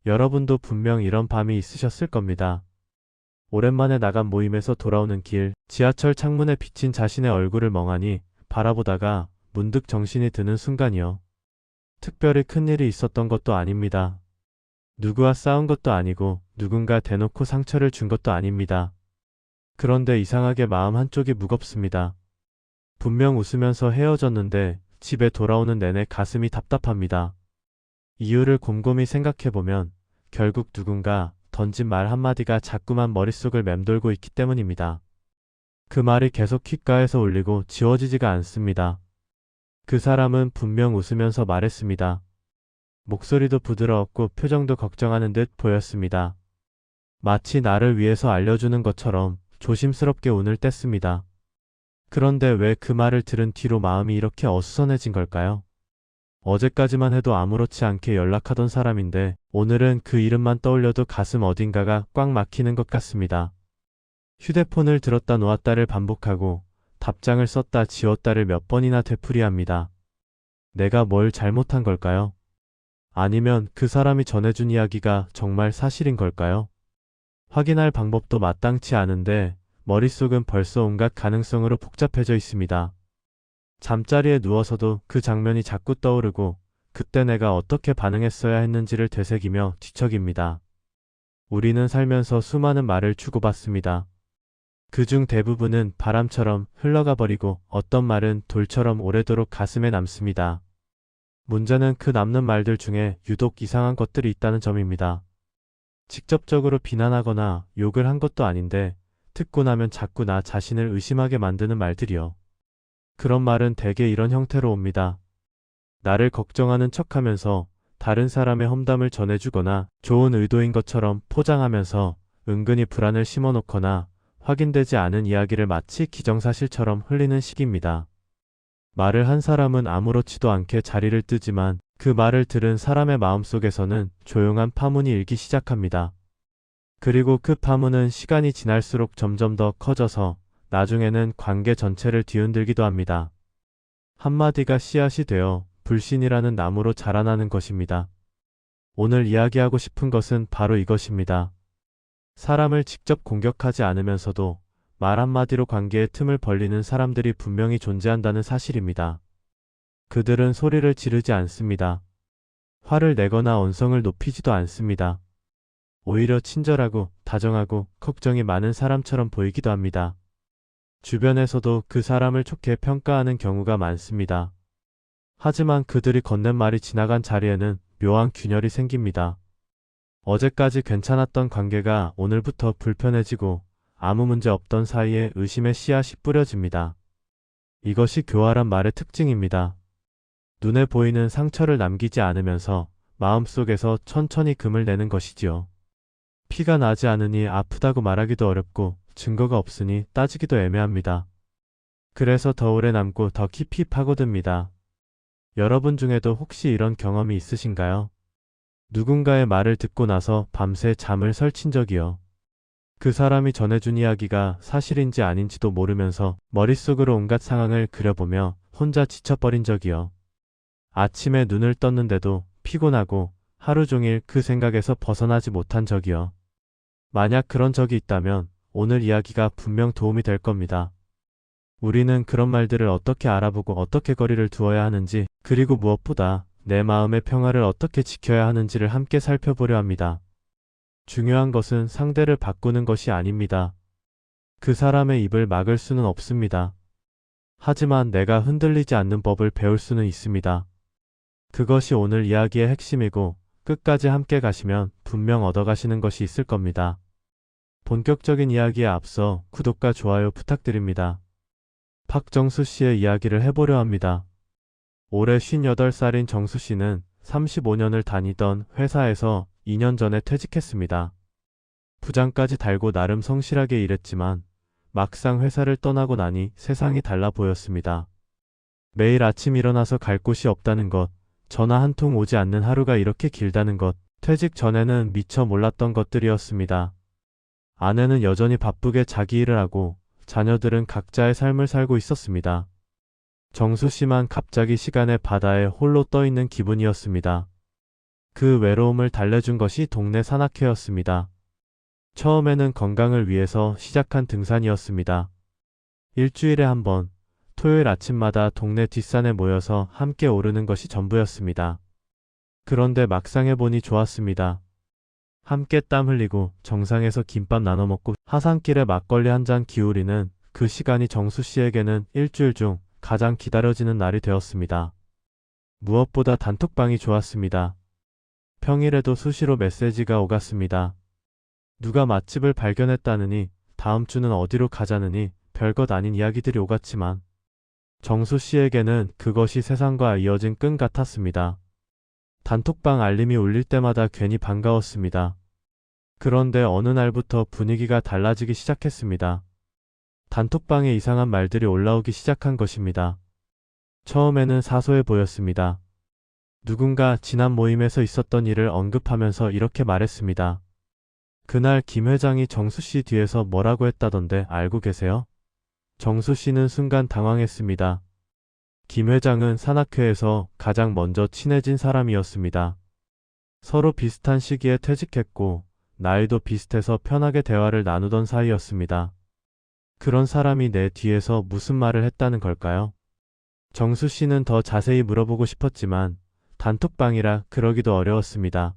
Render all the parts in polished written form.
여러분도 분명 이런 밤이 있으셨을 겁니다. 오랜만에 나간 모임에서 돌아오는 길, 지하철 창문에 비친 자신의 얼굴을 멍하니 바라보다가 문득 정신이 드는 순간이요. 특별히 큰일이 있었던 것도 아닙니다. 누구와 싸운 것도 아니고 누군가 대놓고 상처를 준 것도 아닙니다. 그런데 이상하게 마음 한쪽이 무겁습니다. 분명 웃으면서 헤어졌는데 집에 돌아오는 내내 가슴이 답답합니다. 이유를 곰곰이 생각해보면 결국 누군가 던진 말 한마디가 자꾸만 머릿속을 맴돌고 있기 때문입니다. 그 말이 계속 귓가에서 울리고 지워지지가 않습니다. 그 사람은 분명 웃으면서 말했습니다. 목소리도 부드러웠고 표정도 걱정하는 듯 보였습니다. 마치 나를 위해서 알려주는 것처럼 조심스럽게 운을 뗐습니다. 그런데 왜 그 말을 들은 뒤로 마음이 이렇게 어수선해진 걸까요? 어제까지만 해도 아무렇지 않게 연락하던 사람인데 오늘은 그 이름만 떠올려도 가슴 어딘가가 꽉 막히는 것 같습니다. 휴대폰을 들었다 놓았다를 반복하고 답장을 썼다 지웠다를 몇 번이나 되풀이합니다. 내가 뭘 잘못한 걸까요? 아니면 그 사람이 전해준 이야기가 정말 사실인 걸까요? 확인할 방법도 마땅치 않은데 머릿속은 벌써 온갖 가능성으로 복잡해져 있습니다. 잠자리에 누워서도 그 장면이 자꾸 떠오르고 그때 내가 어떻게 반응했어야 했는지를 되새기며 뒤척입니다. 우리는 살면서 수많은 말을 주고받습니다. 그중 대부분은 바람처럼 흘러가 버리고 어떤 말은 돌처럼 오래도록 가슴에 남습니다. 문제는 그 남는 말들 중에 유독 이상한 것들이 있다는 점입니다. 직접적으로 비난하거나 욕을 한 것도 아닌데 듣고 나면 자꾸 나 자신을 의심하게 만드는 말들이요. 그런 말은 대개 이런 형태로 옵니다. 나를 걱정하는 척하면서 다른 사람의 험담을 전해주거나 좋은 의도인 것처럼 포장하면서 은근히 불안을 심어놓거나 확인되지 않은 이야기를 마치 기정사실처럼 흘리는 식입니다. 말을 한 사람은 아무렇지도 않게 자리를 뜨지만 그 말을 들은 사람의 마음속에서는 조용한 파문이 일기 시작합니다. 그리고 그 파문은 시간이 지날수록 점점 더 커져서 나중에는 관계 전체를 뒤흔들기도 합니다. 한마디가 씨앗이 되어 불신이라는 나무로 자라나는 것입니다. 오늘 이야기하고 싶은 것은 바로 이것입니다. 사람을 직접 공격하지 않으면서도 말 한마디로 관계의 틈을 벌리는 사람들이 분명히 존재한다는 사실입니다. 그들은 소리를 지르지 않습니다. 화를 내거나 언성을 높이지도 않습니다. 오히려 친절하고 다정하고 걱정이 많은 사람처럼 보이기도 합니다. 주변에서도 그 사람을 좋게 평가하는 경우가 많습니다. 하지만 그들이 건넨 말이 지나간 자리에는 묘한 균열이 생깁니다. 어제까지 괜찮았던 관계가 오늘부터 불편해지고 아무 문제 없던 사이에 의심의 씨앗이 뿌려집니다. 이것이 교활한 말의 특징입니다. 눈에 보이는 상처를 남기지 않으면서 마음속에서 천천히 금을 내는 것이지요. 피가 나지 않으니 아프다고 말하기도 어렵고 증거가 없으니 따지기도 애매합니다. 그래서 더 오래 남고 더 깊이 파고듭니다. 여러분 중에도 혹시 이런 경험이 있으신가요? 누군가의 말을 듣고 나서 밤새 잠을 설친 적이요. 그 사람이 전해준 이야기가 사실인지 아닌지도 모르면서 머릿속으로 온갖 상황을 그려보며 혼자 지쳐버린 적이요. 아침에 눈을 떴는데도 피곤하고 하루 종일 그 생각에서 벗어나지 못한 적이요. 만약 그런 적이 있다면 오늘 이야기가 분명 도움이 될 겁니다. 우리는 그런 말들을 어떻게 알아보고 어떻게 거리를 두어야 하는지, 그리고 무엇보다 내 마음의 평화를 어떻게 지켜야 하는지를 함께 살펴보려 합니다. 중요한 것은 상대를 바꾸는 것이 아닙니다. 그 사람의 입을 막을 수는 없습니다. 하지만 내가 흔들리지 않는 법을 배울 수는 있습니다. 그것이 오늘 이야기의 핵심이고 끝까지 함께 가시면 분명 얻어가시는 것이 있을 겁니다. 본격적인 이야기에 앞서 구독과 좋아요 부탁드립니다. 박정수 씨의 이야기를 해보려 합니다. 올해 58살인 정수 씨는 35년을 다니던 회사에서 2년 전에 퇴직했습니다. 부장까지 달고 나름 성실하게 일했지만 막상 회사를 떠나고 나니 세상이 달라 보였습니다. 매일 아침 일어나서 갈 곳이 없다는 것, 전화 한 통 오지 않는 하루가 이렇게 길다는 것, 퇴직 전에는 미처 몰랐던 것들이었습니다. 아내는 여전히 바쁘게 자기 일을 하고 자녀들은 각자의 삶을 살고 있었습니다. 정수 씨만 갑자기 시간의 바다에 홀로 떠 있는 기분이었습니다. 그 외로움을 달래준 것이 동네 산악회였습니다. 처음에는 건강을 위해서 시작한 등산이었습니다. 일주일에 한 번, 토요일 아침마다 동네 뒷산에 모여서 함께 오르는 것이 전부였습니다. 그런데 막상 해보니 좋았습니다. 함께 땀 흘리고 정상에서 김밥 나눠 먹고 하산길에 막걸리 한 잔 기울이는 그 시간이 정수 씨에게는 일주일 중 가장 기다려지는 날이 되었습니다. 무엇보다 단톡방이 좋았습니다. 평일에도 수시로 메시지가 오갔습니다. 누가 맛집을 발견했다느니, 다음 주는 어디로 가자느니 별것 아닌 이야기들이 오갔지만 정수 씨에게는 그것이 세상과 이어진 끈 같았습니다. 단톡방 알림이 울릴 때마다 괜히 반가웠습니다. 그런데 어느 날부터 분위기가 달라지기 시작했습니다. 단톡방에 이상한 말들이 올라오기 시작한 것입니다. 처음에는 사소해 보였습니다. 누군가 지난 모임에서 있었던 일을 언급하면서 이렇게 말했습니다. 그날 김 회장이 정수 씨 뒤에서 뭐라고 했다던데 알고 계세요? 정수 씨는 순간 당황했습니다. 김 회장은 산악회에서 가장 먼저 친해진 사람이었습니다. 서로 비슷한 시기에 퇴직했고 나이도 비슷해서 편하게 대화를 나누던 사이였습니다. 그런 사람이 내 뒤에서 무슨 말을 했다는 걸까요? 정수 씨는 더 자세히 물어보고 싶었지만 단톡방이라 그러기도 어려웠습니다.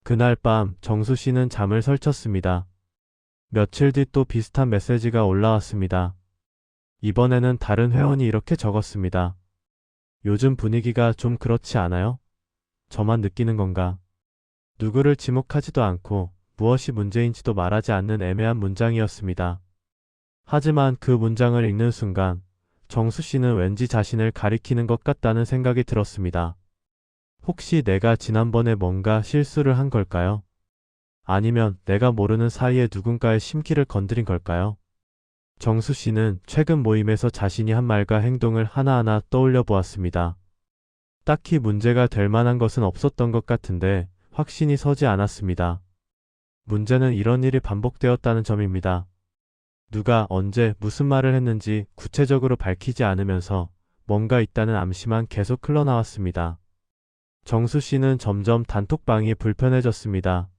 그날 밤 정수 씨는 잠을 설쳤습니다. 며칠 뒤 또 비슷한 메시지가 올라왔습니다. 이번에는 다른 회원이 이렇게 적었습니다. 요즘 분위기가 좀 그렇지 않아요? 저만 느끼는 건가? 누구를 지목하지도 않고 무엇이 문제인지도 말하지 않는 애매한 문장이었습니다. 하지만 그 문장을 읽는 순간 정수 씨는 왠지 자신을 가리키는 것 같다는 생각이 들었습니다. 혹시 내가 지난번에 뭔가 실수를 한 걸까요? 아니면 내가 모르는 사이에 누군가의 심기를 건드린 걸까요? 정수 씨는 최근 모임에서 자신이 한 말과 행동을 하나하나 떠올려 보았습니다. 딱히 문제가 될 만한 것은 없었던 것 같은데 확신이 서지 않았습니다. 문제는 이런 일이 반복되었다는 점입니다. 누가 언제 무슨 말을 했는지 구체적으로 밝히지 않으면서 뭔가 있다는 암시만 계속 흘러나왔습니다. 정수 씨는 점점 단톡방이 불편해졌습니다.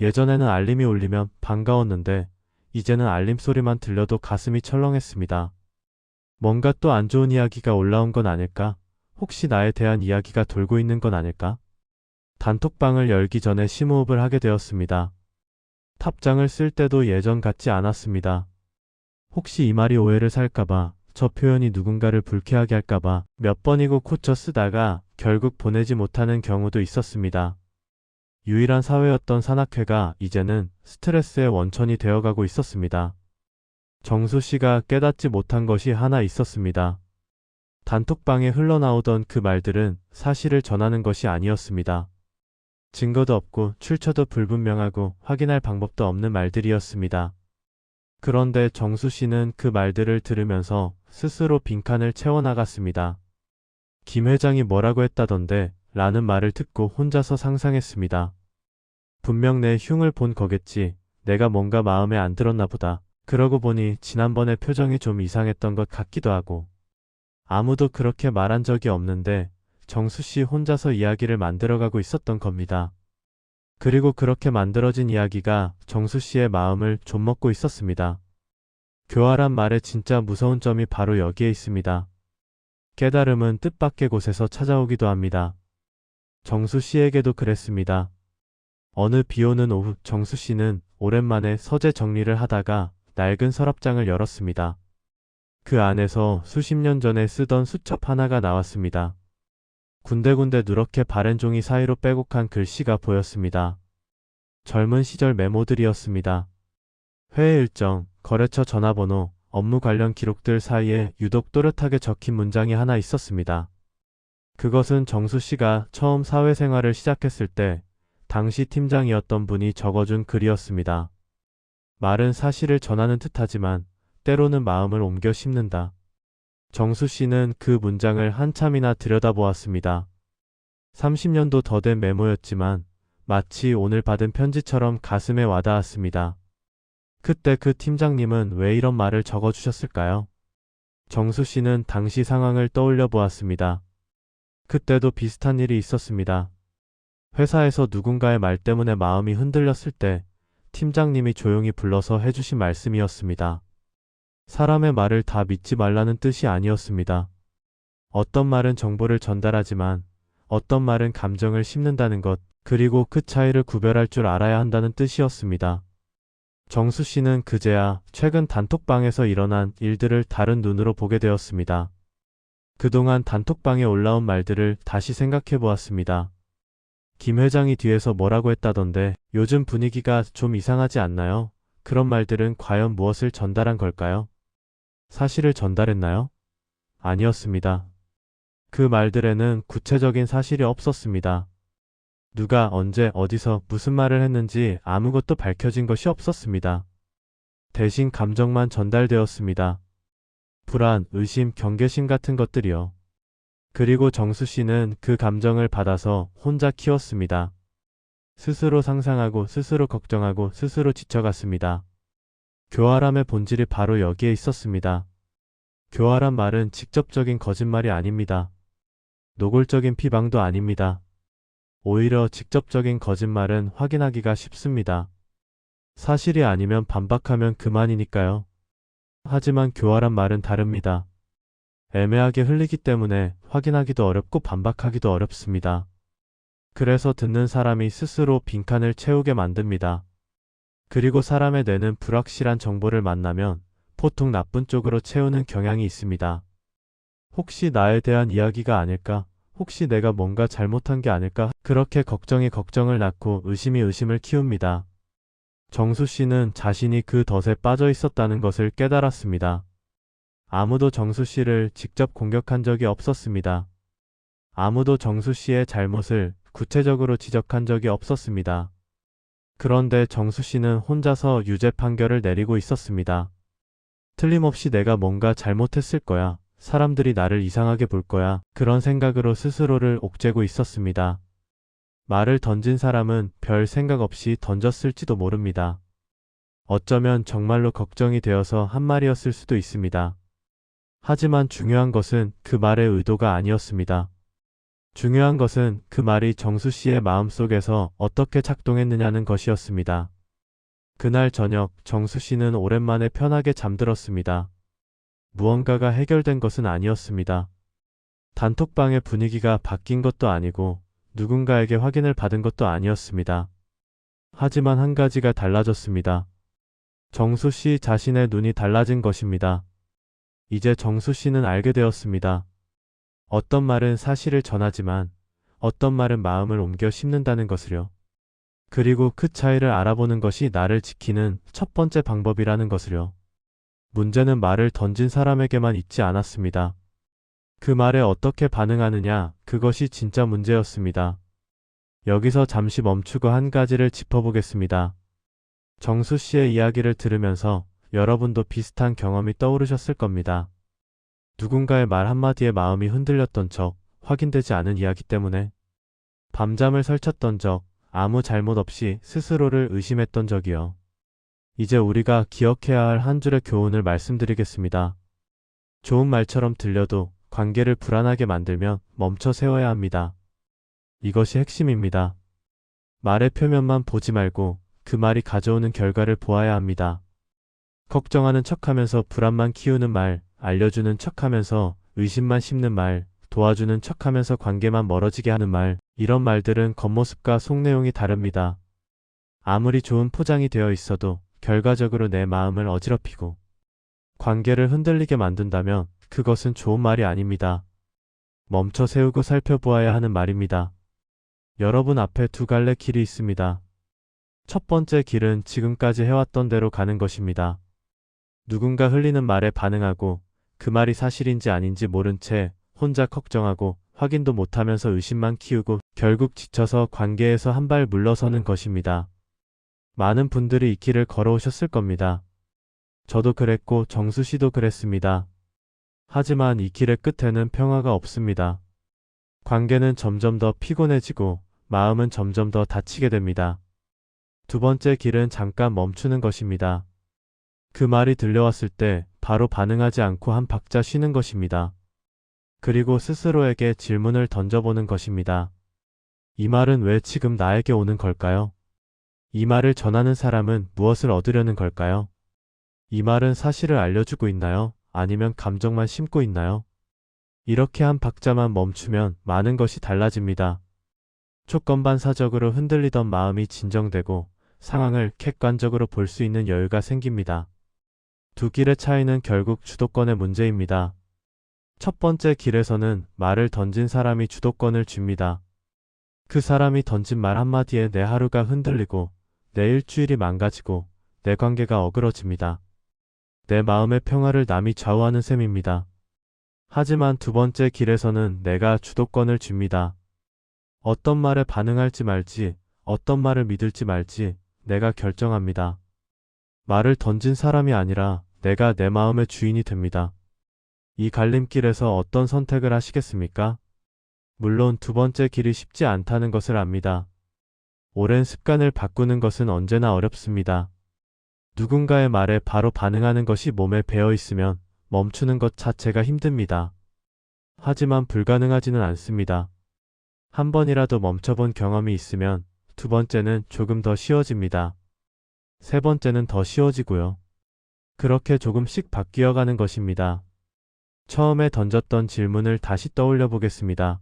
예전에는 알림이 울리면 반가웠는데 이제는 알림 소리만 들려도 가슴이 철렁했습니다. 뭔가 또 안 좋은 이야기가 올라온 건 아닐까? 혹시 나에 대한 이야기가 돌고 있는 건 아닐까? 단톡방을 열기 전에 심호흡을 하게 되었습니다. 탑장을 쓸 때도 예전 같지 않았습니다. 혹시 이 말이 오해를 살까봐, 저 표현이 누군가를 불쾌하게 할까봐 몇 번이고 고쳐 쓰다가 결국 보내지 못하는 경우도 있었습니다. 유일한 사회였던 산악회가 이제는 스트레스의 원천이 되어가고 있었습니다. 정수 씨가 깨닫지 못한 것이 하나 있었습니다. 단톡방에 흘러나오던 그 말들은 사실을 전하는 것이 아니었습니다. 증거도 없고 출처도 불분명하고 확인할 방법도 없는 말들이었습니다. 그런데 정수 씨는 그 말들을 들으면서 스스로 빈칸을 채워나갔습니다. 김 회장이 뭐라고 했다던데 라는 말을 듣고 혼자서 상상했습니다. 분명 내 흉을 본 거겠지. 내가 뭔가 마음에 안 들었나 보다. 그러고 보니 지난번에 표정이 좀 이상했던 것 같기도 하고. 아무도 그렇게 말한 적이 없는데 정수 씨 혼자서 이야기를 만들어가고 있었던 겁니다. 그리고 그렇게 만들어진 이야기가 정수 씨의 마음을 좀먹고 있었습니다. 교활한 말의 진짜 무서운 점이 바로 여기에 있습니다. 깨달음은 뜻밖의 곳에서 찾아오기도 합니다. 정수 씨에게도 그랬습니다. 어느 비오는 오후 정수 씨는 오랜만에 서재 정리를 하다가 낡은 서랍장을 열었습니다. 그 안에서 수십 년 전에 쓰던 수첩 하나가 나왔습니다. 군데군데 누렇게 바랜 종이 사이로 빼곡한 글씨가 보였습니다. 젊은 시절 메모들이었습니다. 회의 일정, 거래처 전화번호, 업무 관련 기록들 사이에 유독 또렷하게 적힌 문장이 하나 있었습니다. 그것은 정수 씨가 처음 사회생활을 시작했을 때 당시 팀장이었던 분이 적어준 글이었습니다. 말은 사실을 전하는 듯하지만 때로는 마음을 옮겨 심는다. 정수 씨는 그 문장을 한참이나 들여다보았습니다. 30년도 더 된 메모였지만 마치 오늘 받은 편지처럼 가슴에 와닿았습니다. 그때 그 팀장님은 왜 이런 말을 적어주셨을까요? 정수 씨는 당시 상황을 떠올려 보았습니다. 그때도 비슷한 일이 있었습니다. 회사에서 누군가의 말 때문에 마음이 흔들렸을 때 팀장님이 조용히 불러서 해주신 말씀이었습니다. 사람의 말을 다 믿지 말라는 뜻이 아니었습니다. 어떤 말은 정보를 전달하지만 어떤 말은 감정을 심는다는 것, 그리고 그 차이를 구별할 줄 알아야 한다는 뜻이었습니다. 정수 씨는 그제야 최근 단톡방에서 일어난 일들을 다른 눈으로 보게 되었습니다. 그동안 단톡방에 올라온 말들을 다시 생각해 보았습니다. 김 회장이 뒤에서 뭐라고 했다던데 요즘 분위기가 좀 이상하지 않나요? 그런 말들은 과연 무엇을 전달한 걸까요? 사실을 전달했나요? 아니었습니다. 그 말들에는 구체적인 사실이 없었습니다. 누가 언제 어디서 무슨 말을 했는지 아무것도 밝혀진 것이 없었습니다. 대신 감정만 전달되었습니다. 불안, 의심, 경계심 같은 것들이요. 그리고 정수 씨는 그 감정을 받아서 혼자 키웠습니다. 스스로 상상하고 스스로 걱정하고 스스로 지쳐갔습니다. 교활함의 본질이 바로 여기에 있었습니다. 교활한 말은 직접적인 거짓말이 아닙니다. 노골적인 비방도 아닙니다. 오히려 직접적인 거짓말은 확인하기가 쉽습니다. 사실이 아니면 반박하면 그만이니까요. 하지만 교활한 말은 다릅니다. 애매하게 흘리기 때문에 확인하기도 어렵고 반박하기도 어렵습니다. 그래서 듣는 사람이 스스로 빈칸을 채우게 만듭니다. 그리고 사람의 뇌는 불확실한 정보를 만나면 보통 나쁜 쪽으로 채우는 경향이 있습니다. 혹시 나에 대한 이야기가 아닐까? 혹시 내가 뭔가 잘못한 게 아닐까? 그렇게 걱정이 걱정을 낳고 의심이 의심을 키웁니다. 정수 씨는 자신이 그 덫에 빠져 있었다는 것을 깨달았습니다. 아무도 정수 씨를 직접 공격한 적이 없었습니다. 아무도 정수 씨의 잘못을 구체적으로 지적한 적이 없었습니다. 그런데 정수 씨는 혼자서 유죄 판결을 내리고 있었습니다. 틀림없이 내가 뭔가 잘못했을 거야. 사람들이 나를 이상하게 볼 거야. 그런 생각으로 스스로를 옥죄고 있었습니다. 말을 던진 사람은 별 생각 없이 던졌을지도 모릅니다. 어쩌면 정말로 걱정이 되어서 한 말이었을 수도 있습니다. 하지만 중요한 것은 그 말의 의도가 아니었습니다. 중요한 것은 그 말이 정수 씨의 마음속에서 어떻게 작동했느냐는 것이었습니다. 그날 저녁 정수 씨는 오랜만에 편하게 잠들었습니다. 무언가가 해결된 것은 아니었습니다. 단톡방의 분위기가 바뀐 것도 아니고 누군가에게 확인을 받은 것도 아니었습니다. 하지만 한 가지가 달라졌습니다. 정수 씨 자신의 눈이 달라진 것입니다. 이제 정수 씨는 알게 되었습니다. 어떤 말은 사실을 전하지만 어떤 말은 마음을 옮겨 심는다는 것을요. 그리고 그 차이를 알아보는 것이 나를 지키는 첫 번째 방법이라는 것을요. 문제는 말을 던진 사람에게만 있지 않았습니다. 그 말에 어떻게 반응하느냐, 그것이 진짜 문제였습니다. 여기서 잠시 멈추고 한 가지를 짚어보겠습니다. 정수 씨의 이야기를 들으면서 여러분도 비슷한 경험이 떠오르셨을 겁니다. 누군가의 말 한마디에 마음이 흔들렸던 적, 확인되지 않은 이야기 때문에 밤잠을 설쳤던 적, 아무 잘못 없이 스스로를 의심했던 적이요. 이제 우리가 기억해야 할 한 줄의 교훈을 말씀드리겠습니다. 좋은 말처럼 들려도 관계를 불안하게 만들면 멈춰 세워야 합니다. 이것이 핵심입니다. 말의 표면만 보지 말고 그 말이 가져오는 결과를 보아야 합니다. 걱정하는 척하면서 불안만 키우는 말, 알려주는 척하면서 의심만 심는 말, 도와주는 척하면서 관계만 멀어지게 하는 말, 이런 말들은 겉모습과 속내용이 다릅니다. 아무리 좋은 포장이 되어 있어도 결과적으로 내 마음을 어지럽히고 관계를 흔들리게 만든다면 그것은 좋은 말이 아닙니다. 멈춰 세우고 살펴보아야 하는 말입니다. 여러분 앞에 두 갈래 길이 있습니다. 첫 번째 길은 지금까지 해왔던 대로 가는 것입니다. 누군가 흘리는 말에 반응하고 그 말이 사실인지 아닌지 모른 채 혼자 걱정하고 확인도 못하면서 의심만 키우고 결국 지쳐서 관계에서 한 발 물러서는 것입니다. 많은 분들이 이 길을 걸어오셨을 겁니다. 저도 그랬고 정수 씨도 그랬습니다. 하지만 이 길의 끝에는 평화가 없습니다. 관계는 점점 더 피곤해지고 마음은 점점 더 다치게 됩니다. 두 번째 길은 잠깐 멈추는 것입니다. 그 말이 들려왔을 때 바로 반응하지 않고 한 박자 쉬는 것입니다. 그리고 스스로에게 질문을 던져보는 것입니다. 이 말은 왜 지금 나에게 오는 걸까요? 이 말을 전하는 사람은 무엇을 얻으려는 걸까요? 이 말은 사실을 알려주고 있나요? 아니면 감정만 심고 있나요? 이렇게 한 박자만 멈추면 많은 것이 달라집니다. 조건반사적으로 흔들리던 마음이 진정되고 상황을 객관적으로 볼 수 있는 여유가 생깁니다. 두 길의 차이는 결국 주도권의 문제입니다. 첫 번째 길에서는 말을 던진 사람이 주도권을 줍니다. 그 사람이 던진 말 한마디에 내 하루가 흔들리고 내 일주일이 망가지고 내 관계가 어그러집니다. 내 마음의 평화를 남이 좌우하는 셈입니다. 하지만 두 번째 길에서는 내가 주도권을 줍니다. 어떤 말에 반응할지 말지, 어떤 말을 믿을지 말지 내가 결정합니다. 말을 던진 사람이 아니라 내가 내 마음의 주인이 됩니다. 이 갈림길에서 어떤 선택을 하시겠습니까? 물론 두 번째 길이 쉽지 않다는 것을 압니다. 오랜 습관을 바꾸는 것은 언제나 어렵습니다. 누군가의 말에 바로 반응하는 것이 몸에 배어 있으면 멈추는 것 자체가 힘듭니다. 하지만 불가능하지는 않습니다. 한 번이라도 멈춰본 경험이 있으면 두 번째는 조금 더 쉬워집니다. 세 번째는 더 쉬워지고요. 그렇게 조금씩 바뀌어가는 것입니다. 처음에 던졌던 질문을 다시 떠올려 보겠습니다.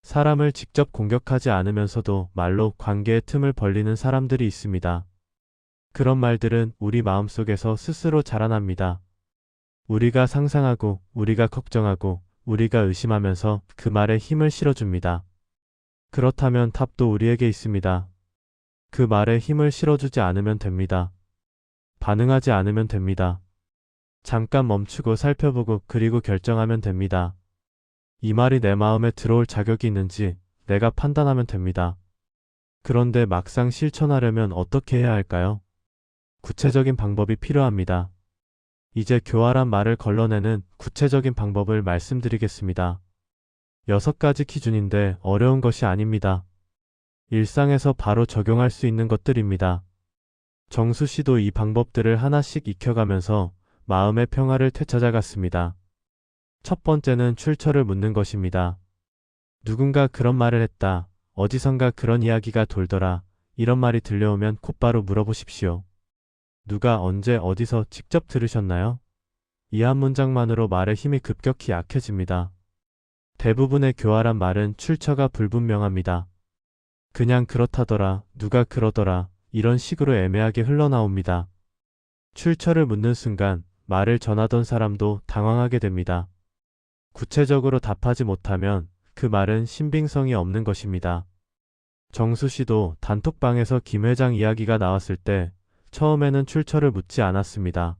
사람을 직접 공격하지 않으면서도 말로 관계의 틈을 벌리는 사람들이 있습니다. 그런 말들은 우리 마음속에서 스스로 자라납니다. 우리가 상상하고, 우리가 걱정하고, 우리가 의심하면서 그 말에 힘을 실어줍니다. 그렇다면 답도 우리에게 있습니다. 그 말에 힘을 실어주지 않으면 됩니다. 반응하지 않으면 됩니다. 잠깐 멈추고 살펴보고 그리고 결정하면 됩니다. 이 말이 내 마음에 들어올 자격이 있는지 내가 판단하면 됩니다. 그런데 막상 실천하려면 어떻게 해야 할까요? 구체적인 방법이 필요합니다. 이제 교활한 말을 걸러내는 구체적인 방법을 말씀드리겠습니다. 6가지 기준인데 어려운 것이 아닙니다. 일상에서 바로 적용할 수 있는 것들입니다. 정수 씨도 이 방법들을 하나씩 익혀가면서 마음의 평화를 되찾아갔습니다. 첫 번째는 출처를 묻는 것입니다. 누군가 그런 말을 했다. 어디선가 그런 이야기가 돌더라. 이런 말이 들려오면 곧바로 물어보십시오. 누가 언제 어디서 직접 들으셨나요? 이 한 문장만으로 말의 힘이 급격히 약해집니다. 대부분의 교활한 말은 출처가 불분명합니다. 그냥 그렇다더라, 누가 그러더라, 이런 식으로 애매하게 흘러나옵니다. 출처를 묻는 순간 말을 전하던 사람도 당황하게 됩니다. 구체적으로 답하지 못하면 그 말은 신빙성이 없는 것입니다. 정수 씨도 단톡방에서 김 회장 이야기가 나왔을 때 처음에는 출처를 묻지 않았습니다.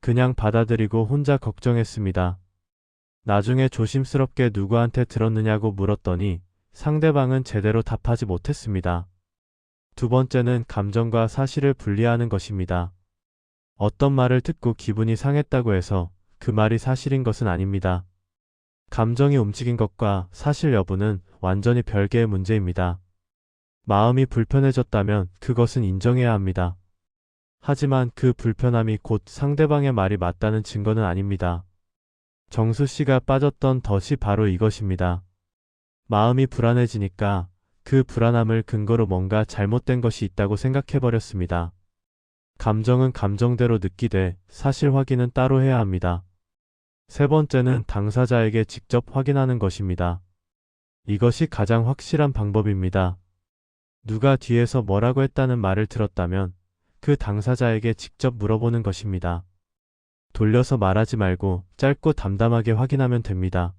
그냥 받아들이고 혼자 걱정했습니다. 나중에 조심스럽게 누구한테 들었느냐고 물었더니 상대방은 제대로 답하지 못했습니다. 두 번째는 감정과 사실을 분리하는 것입니다. 어떤 말을 듣고 기분이 상했다고 해서 그 말이 사실인 것은 아닙니다. 감정이 움직인 것과 사실 여부는 완전히 별개의 문제입니다. 마음이 불편해졌다면 그것은 인정해야 합니다. 하지만 그 불편함이 곧 상대방의 말이 맞다는 증거는 아닙니다. 정수 씨가 빠졌던 덫이 바로 이것입니다. 마음이 불안해지니까 그 불안함을 근거로 뭔가 잘못된 것이 있다고 생각해버렸습니다. 감정은 감정대로 느끼되 사실 확인은 따로 해야 합니다. 세 번째는 당사자에게 직접 확인하는 것입니다. 이것이 가장 확실한 방법입니다. 누가 뒤에서 뭐라고 했다는 말을 들었다면 그 당사자에게 직접 물어보는 것입니다. 돌려서 말하지 말고 짧고 담담하게 확인하면 됩니다.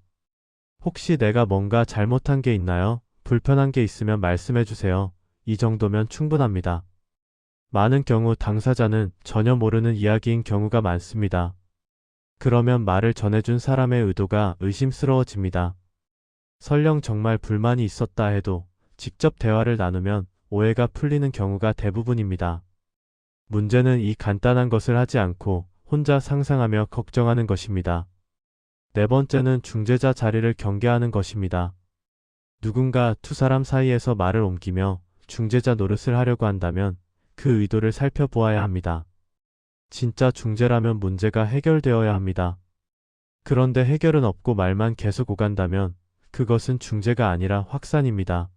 혹시 내가 뭔가 잘못한 게 있나요? 불편한 게 있으면 말씀해 주세요. 이 정도면 충분합니다. 많은 경우 당사자는 전혀 모르는 이야기인 경우가 많습니다. 그러면 말을 전해준 사람의 의도가 의심스러워집니다. 설령 정말 불만이 있었다 해도 직접 대화를 나누면 오해가 풀리는 경우가 대부분입니다. 문제는 이 간단한 것을 하지 않고 혼자 상상하며 걱정하는 것입니다. 네 번째는 중재자 자리를 경계하는 것입니다. 누군가 두 사람 사이에서 말을 옮기며 중재자 노릇을 하려고 한다면 그 의도를 살펴보아야 합니다. 진짜 중재라면 문제가 해결되어야 합니다. 그런데 해결은 없고 말만 계속 오간다면 그것은 중재가 아니라 확산입니다.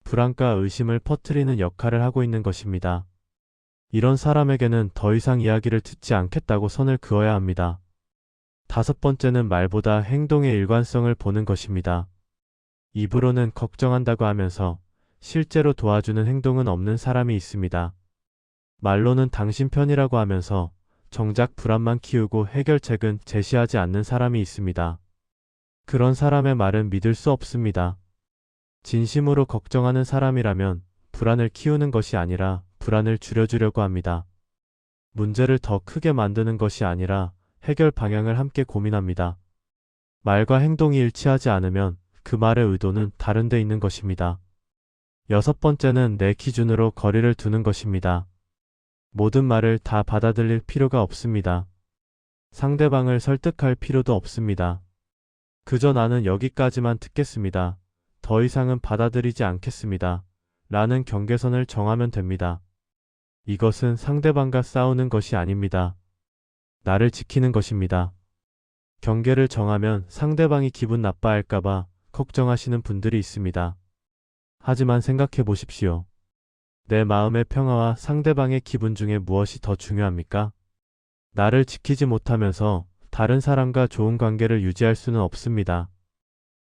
불안과 의심을 퍼뜨리는 역할을 하고 있는 것입니다. 이런 사람에게는 더 이상 이야기를 듣지 않겠다고 선을 그어야 합니다. 다섯 번째는 말보다 행동의 일관성을 보는 것입니다. 입으로는 걱정한다고 하면서 실제로 도와주는 행동은 없는 사람이 있습니다. 말로는 당신 편이라고 하면서 정작 불안만 키우고 해결책은 제시하지 않는 사람이 있습니다. 그런 사람의 말은 믿을 수 없습니다. 진심으로 걱정하는 사람이라면 불안을 키우는 것이 아니라 불안을 줄여주려고 합니다. 문제를 더 크게 만드는 것이 아니라 해결 방향을 함께 고민합니다. 말과 행동이 일치하지 않으면 그 말의 의도는 다른 데 있는 것입니다. 여섯 번째는 내 기준으로 거리를 두는 것입니다. 모든 말을 다 받아들일 필요가 없습니다. 상대방을 설득할 필요도 없습니다. 그저 나는 여기까지만 듣겠습니다. 더 이상은 받아들이지 않겠습니다. 라는 경계선을 정하면 됩니다. 이것은 상대방과 싸우는 것이 아닙니다. 나를 지키는 것입니다. 경계를 정하면 상대방이 기분 나빠할까봐 걱정하시는 분들이 있습니다. 하지만 생각해 보십시오. 내 마음의 평화와 상대방의 기분 중에 무엇이 더 중요합니까? 나를 지키지 못하면서 다른 사람과 좋은 관계를 유지할 수는 없습니다.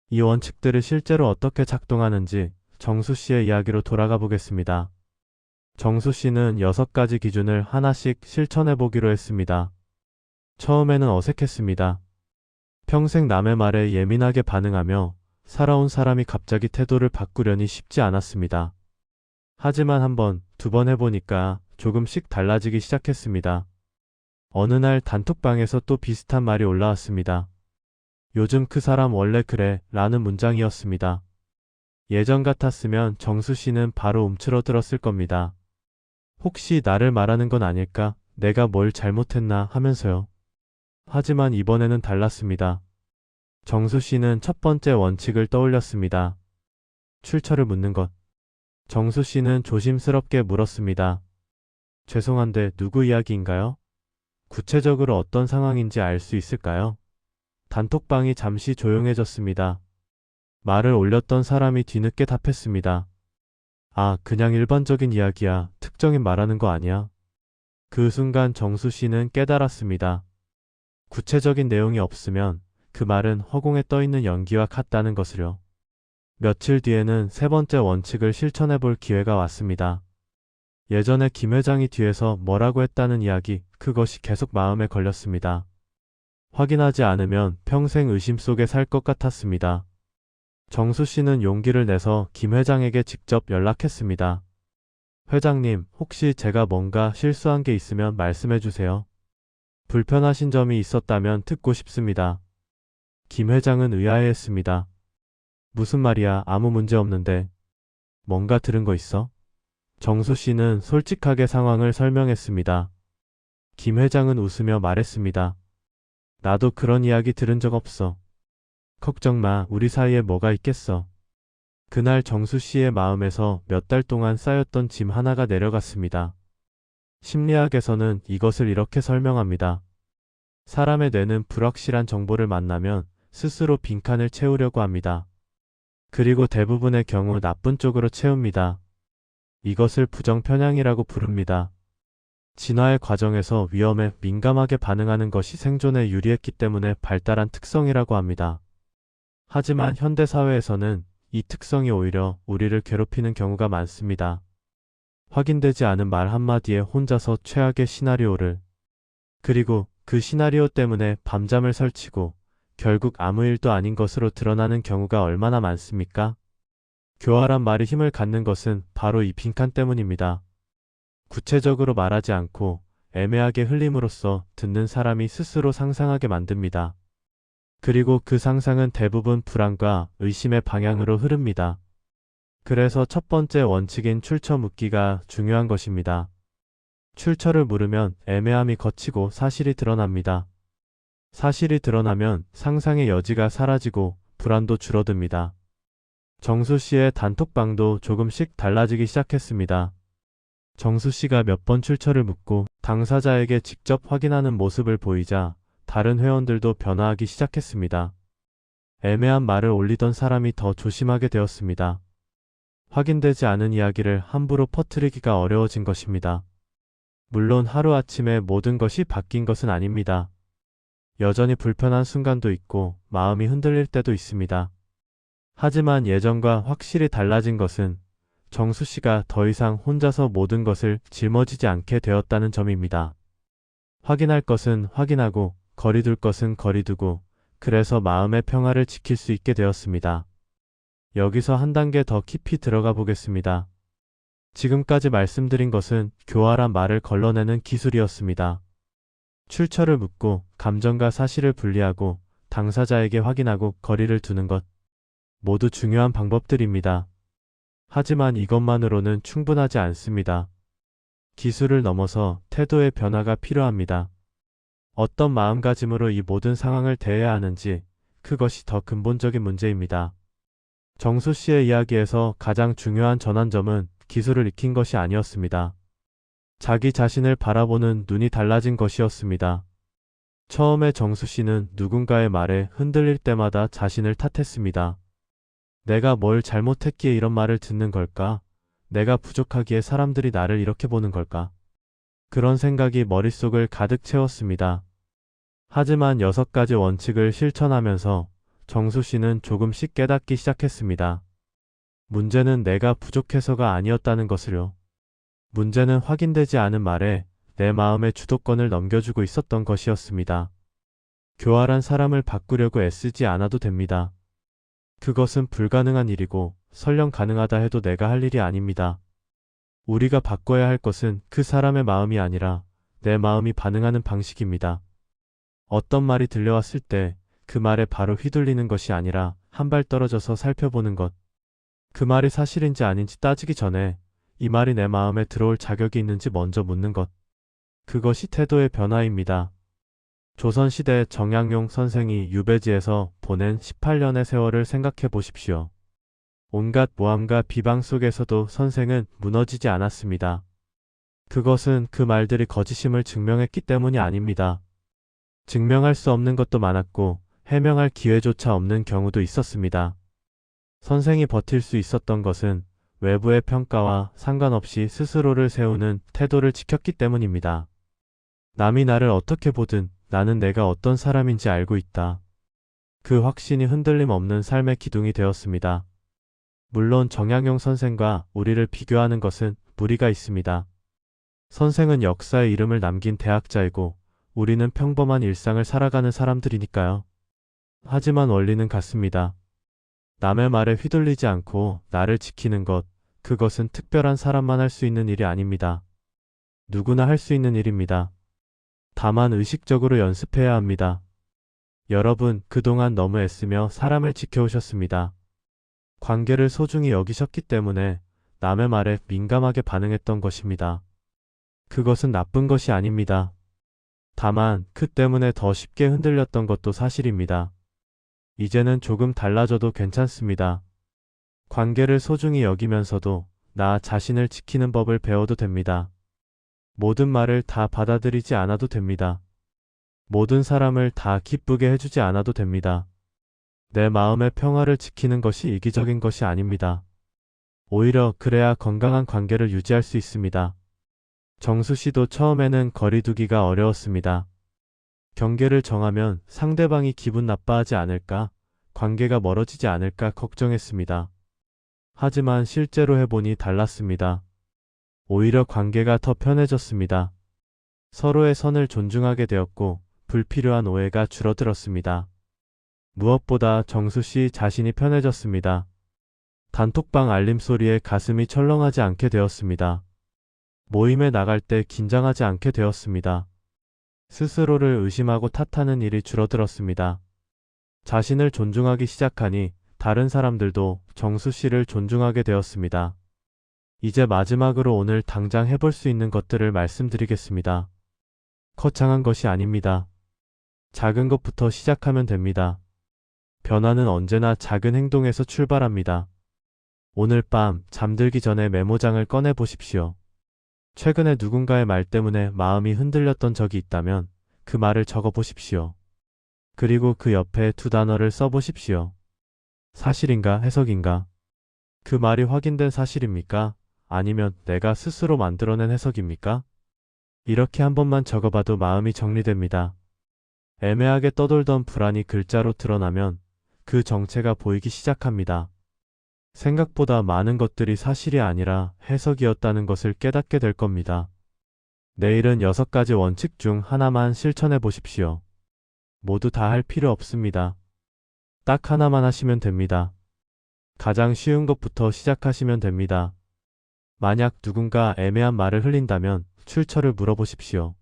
이 원칙들을 실제로 어떻게 작동하는지 정수 씨의 이야기로 돌아가 보겠습니다. 정수 씨는 6가지 기준을 하나씩 실천해 보기로 했습니다. 처음에는 어색했습니다. 평생 남의 말에 예민하게 반응하며 살아온 사람이 갑자기 태도를 바꾸려니 쉽지 않았습니다. 하지만 한 번, 두 번 해보니까 조금씩 달라지기 시작했습니다. 어느 날 단톡방에서 또 비슷한 말이 올라왔습니다. 요즘 그 사람 원래 그래 라는 문장이었습니다. 예전 같았으면 정수 씨는 바로 움츠러들었을 겁니다. 혹시 나를 말하는 건 아닐까? 내가 뭘 잘못했나 하면서요. 하지만 이번에는 달랐습니다. 정수 씨는 첫 번째 원칙을 떠올렸습니다. 출처를 묻는 것. 정수 씨는 조심스럽게 물었습니다. 죄송한데 누구 이야기인가요? 구체적으로 어떤 상황인지 알 수 있을까요? 단톡방이 잠시 조용해졌습니다. 말을 올렸던 사람이 뒤늦게 답했습니다. 아, 그냥 일반적인 이야기야. 특정인 말하는 거 아니야. 그 순간 정수 씨는 깨달았습니다. 구체적인 내용이 없으면 그 말은 허공에 떠있는 연기와 같다는 것을요. 며칠 뒤에는 세 번째 원칙을 실천해 볼 기회가 왔습니다. 예전에 김 회장이 뒤에서 뭐라고 했다는 이야기, 그것이 계속 마음에 걸렸습니다. 확인하지 않으면 평생 의심 속에 살 것 같았습니다. 정수 씨는 용기를 내서 김 회장에게 직접 연락했습니다. 회장님, 혹시 제가 뭔가 실수한 게 있으면 말씀해 주세요. 불편하신 점이 있었다면 듣고 싶습니다. 김 회장은 의아해했습니다. 무슨 말이야, 아무 문제 없는데. 뭔가 들은 거 있어? 정수 씨는 솔직하게 상황을 설명했습니다. 김 회장은 웃으며 말했습니다. 나도 그런 이야기 들은 적 없어. 걱정 마, 우리 사이에 뭐가 있겠어. 그날 정수 씨의 마음에서 몇 달 동안 쌓였던 짐 하나가 내려갔습니다. 심리학에서는 이것을 이렇게 설명합니다. 사람의 뇌는 불확실한 정보를 만나면 스스로 빈칸을 채우려고 합니다. 그리고 대부분의 경우 나쁜 쪽으로 채웁니다. 이것을 부정편향이라고 부릅니다. 진화의 과정에서 위험에 민감하게 반응하는 것이 생존에 유리했기 때문에 발달한 특성이라고 합니다. 하지만 현대사회에서는 이 특성이 오히려 우리를 괴롭히는 경우가 많습니다. 확인되지 않은 말 한마디에 혼자서 최악의 시나리오를, 그리고 그 시나리오 때문에 밤잠을 설치고 결국 아무 일도 아닌 것으로 드러나는 경우가 얼마나 많습니까? 교활한 말이 힘을 갖는 것은 바로 이 빈칸 때문입니다. 구체적으로 말하지 않고 애매하게 흘림으로써 듣는 사람이 스스로 상상하게 만듭니다. 그리고 그 상상은 대부분 불안과 의심의 방향으로 흐릅니다. 그래서 첫 번째 원칙인 출처 묻기가 중요한 것입니다. 출처를 물으면 애매함이 걷히고 사실이 드러납니다. 사실이 드러나면 상상의 여지가 사라지고 불안도 줄어듭니다. 정수 씨의 단톡방도 조금씩 달라지기 시작했습니다. 정수 씨가 몇 번 출처를 묻고 당사자에게 직접 확인하는 모습을 보이자 다른 회원들도 변화하기 시작했습니다. 애매한 말을 올리던 사람이 더 조심하게 되었습니다. 확인되지 않은 이야기를 함부로 퍼뜨리기가 어려워진 것입니다. 물론 하루아침에 모든 것이 바뀐 것은 아닙니다. 여전히 불편한 순간도 있고 마음이 흔들릴 때도 있습니다. 하지만 예전과 확실히 달라진 것은 정수 씨가 더 이상 혼자서 모든 것을 짊어지지 않게 되었다는 점입니다. 확인할 것은 확인하고 거리둘 것은 거리두고 그래서 마음의 평화를 지킬 수 있게 되었습니다. 여기서 한 단계 더 깊이 들어가 보겠습니다. 지금까지 말씀드린 것은 교활한 말을 걸러내는 기술이었습니다. 출처를 묻고 감정과 사실을 분리하고 당사자에게 확인하고 거리를 두는 것. 모두 중요한 방법들입니다. 하지만 이것만으로는 충분하지 않습니다. 기술을 넘어서 태도의 변화가 필요합니다. 어떤 마음가짐으로 이 모든 상황을 대해야 하는지 그것이 더 근본적인 문제입니다. 정수 씨의 이야기에서 가장 중요한 전환점은 기술을 익힌 것이 아니었습니다. 자기 자신을 바라보는 눈이 달라진 것이었습니다. 처음에 정수 씨는 누군가의 말에 흔들릴 때마다 자신을 탓했습니다. 내가 뭘 잘못했기에 이런 말을 듣는 걸까? 내가 부족하기에 사람들이 나를 이렇게 보는 걸까? 그런 생각이 머릿속을 가득 채웠습니다. 하지만 6가지 원칙을 실천하면서 정수 씨는 조금씩 깨닫기 시작했습니다. 문제는 내가 부족해서가 아니었다는 것을요. 문제는 확인되지 않은 말에 내 마음의 주도권을 넘겨주고 있었던 것이었습니다. 교활한 사람을 바꾸려고 애쓰지 않아도 됩니다. 그것은 불가능한 일이고 설령 가능하다 해도 내가 할 일이 아닙니다. 우리가 바꿔야 할 것은 그 사람의 마음이 아니라 내 마음이 반응하는 방식입니다. 어떤 말이 들려왔을 때 그 말에 바로 휘둘리는 것이 아니라 한 발 떨어져서 살펴보는 것. 그 말이 사실인지 아닌지 따지기 전에 이 말이 내 마음에 들어올 자격이 있는지 먼저 묻는 것. 그것이 태도의 변화입니다. 조선시대 정약용 선생이 유배지에서 보낸 18년의 세월을 생각해 보십시오. 온갖 모함과 비방 속에서도 선생은 무너지지 않았습니다. 그것은 그 말들이 거짓임을 증명했기 때문이 아닙니다. 증명할 수 없는 것도 많았고 해명할 기회조차 없는 경우도 있었습니다. 선생이 버틸 수 있었던 것은 외부의 평가와 상관없이 스스로를 세우는 태도를 지켰기 때문입니다. 남이 나를 어떻게 보든 나는 내가 어떤 사람인지 알고 있다. 그 확신이 흔들림 없는 삶의 기둥이 되었습니다. 물론 정약용 선생과 우리를 비교하는 것은 무리가 있습니다. 선생은 역사에 이름을 남긴 대학자이고 우리는 평범한 일상을 살아가는 사람들이니까요. 하지만 원리는 같습니다. 남의 말에 휘둘리지 않고 나를 지키는 것, 그것은 특별한 사람만 할 수 있는 일이 아닙니다. 누구나 할 수 있는 일입니다. 다만 의식적으로 연습해야 합니다. 여러분, 그동안 너무 애쓰며 사람을 지켜오셨습니다. 관계를 소중히 여기셨기 때문에 남의 말에 민감하게 반응했던 것입니다. 그것은 나쁜 것이 아닙니다. 다만 그 때문에 더 쉽게 흔들렸던 것도 사실입니다. 이제는 조금 달라져도 괜찮습니다. 관계를 소중히 여기면서도 나 자신을 지키는 법을 배워도 됩니다. 모든 말을 다 받아들이지 않아도 됩니다. 모든 사람을 다 기쁘게 해주지 않아도 됩니다. 내 마음의 평화를 지키는 것이 이기적인 것이 아닙니다. 오히려 그래야 건강한 관계를 유지할 수 있습니다. 정수 씨도 처음에는 거리두기가 어려웠습니다. 경계를 정하면 상대방이 기분 나빠하지 않을까, 관계가 멀어지지 않을까 걱정했습니다. 하지만 실제로 해보니 달랐습니다. 오히려 관계가 더 편해졌습니다. 서로의 선을 존중하게 되었고 불필요한 오해가 줄어들었습니다. 무엇보다 정수 씨 자신이 편해졌습니다. 단톡방 알림 소리에 가슴이 철렁하지 않게 되었습니다. 모임에 나갈 때 긴장하지 않게 되었습니다. 스스로를 의심하고 탓하는 일이 줄어들었습니다. 자신을 존중하기 시작하니 다른 사람들도 정수 씨를 존중하게 되었습니다. 이제 마지막으로 오늘 당장 해볼 수 있는 것들을 말씀드리겠습니다. 거창한 것이 아닙니다. 작은 것부터 시작하면 됩니다. 변화는 언제나 작은 행동에서 출발합니다. 오늘 밤 잠들기 전에 메모장을 꺼내 보십시오. 최근에 누군가의 말 때문에 마음이 흔들렸던 적이 있다면 그 말을 적어 보십시오. 그리고 그 옆에 두 단어를 써 보십시오. 사실인가 해석인가? 그 말이 확인된 사실입니까? 아니면 내가 스스로 만들어낸 해석입니까? 이렇게 한 번만 적어봐도 마음이 정리됩니다. 애매하게 떠돌던 불안이 글자로 드러나면 그 정체가 보이기 시작합니다. 생각보다 많은 것들이 사실이 아니라 해석이었다는 것을 깨닫게 될 겁니다. 내일은 6가지 원칙 중 하나만 실천해 보십시오. 모두 다 할 필요 없습니다. 딱 하나만 하시면 됩니다. 가장 쉬운 것부터 시작하시면 됩니다. 만약 누군가 애매한 말을 흘린다면 출처를 물어보십시오.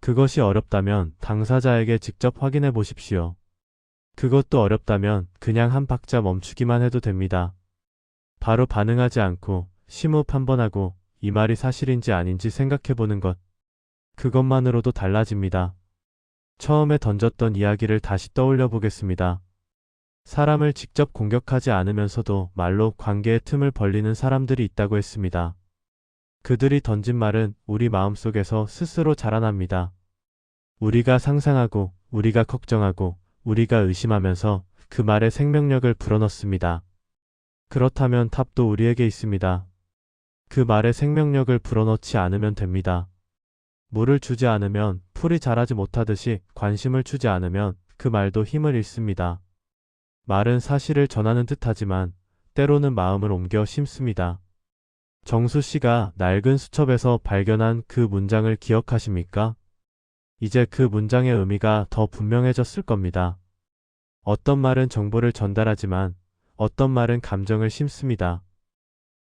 그것이 어렵다면 당사자에게 직접 확인해 보십시오. 그것도 어렵다면 그냥 한 박자 멈추기만 해도 됩니다. 바로 반응하지 않고 심호흡 한번 하고 이 말이 사실인지 아닌지 생각해 보는 것. 그것만으로도 달라집니다. 처음에 던졌던 이야기를 다시 떠올려 보겠습니다. 사람을 직접 공격하지 않으면서도 말로 관계의 틈을 벌리는 사람들이 있다고 했습니다. 그들이 던진 말은 우리 마음속에서 스스로 자라납니다. 우리가 상상하고, 우리가 걱정하고, 우리가 의심하면서 그 말에 생명력을 불어넣습니다. 그렇다면 답도 우리에게 있습니다. 그 말에 생명력을 불어넣지 않으면 됩니다. 물을 주지 않으면 풀이 자라지 못하듯이 관심을 주지 않으면 그 말도 힘을 잃습니다. 말은 사실을 전하는 듯하지만 때로는 마음을 옮겨 심습니다. 정수 씨가 낡은 수첩에서 발견한 그 문장을 기억하십니까? 이제 그 문장의 의미가 더 분명해졌을 겁니다. 어떤 말은 정보를 전달하지만 어떤 말은 감정을 심습니다.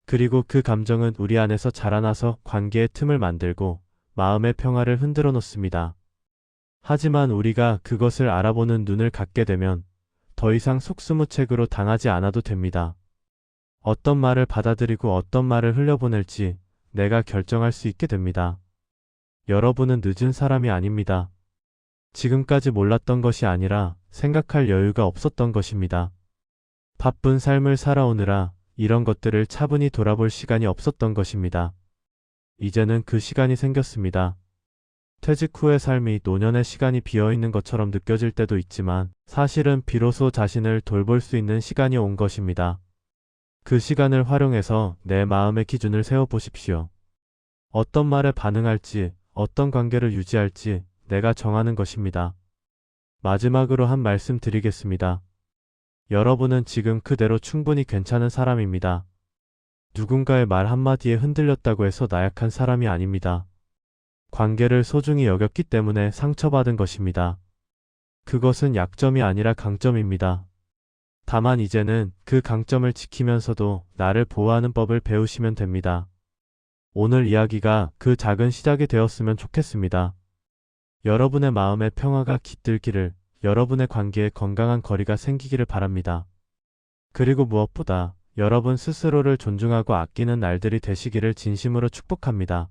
그리고 그 감정은 우리 안에서 자라나서 관계의 틈을 만들고 마음의 평화를 흔들어 놓습니다. 하지만 우리가 그것을 알아보는 눈을 갖게 되면 더 이상 속수무책으로 당하지 않아도 됩니다. 어떤 말을 받아들이고 어떤 말을 흘려보낼지 내가 결정할 수 있게 됩니다. 여러분은 늦은 사람이 아닙니다. 지금까지 몰랐던 것이 아니라 생각할 여유가 없었던 것입니다. 바쁜 삶을 살아오느라 이런 것들을 차분히 돌아볼 시간이 없었던 것입니다. 이제는 그 시간이 생겼습니다. 퇴직 후의 삶이 노년의 시간이 비어있는 것처럼 느껴질 때도 있지만 사실은 비로소 자신을 돌볼 수 있는 시간이 온 것입니다. 그 시간을 활용해서 내 마음의 기준을 세워보십시오. 어떤 말에 반응할지, 어떤 관계를 유지할지 내가 정하는 것입니다. 마지막으로 한 말씀 드리겠습니다. 여러분은 지금 그대로 충분히 괜찮은 사람입니다. 누군가의 말 한마디에 흔들렸다고 해서 나약한 사람이 아닙니다. 관계를 소중히 여겼기 때문에 상처받은 것입니다. 그것은 약점이 아니라 강점입니다. 다만 이제는 그 강점을 지키면서도 나를 보호하는 법을 배우시면 됩니다. 오늘 이야기가 그 작은 시작이 되었으면 좋겠습니다. 여러분의 마음의 평화가 깃들기를, 여러분의 관계에 건강한 거리가 생기기를 바랍니다. 그리고 무엇보다 여러분 스스로를 존중하고 아끼는 날들이 되시기를 진심으로 축복합니다.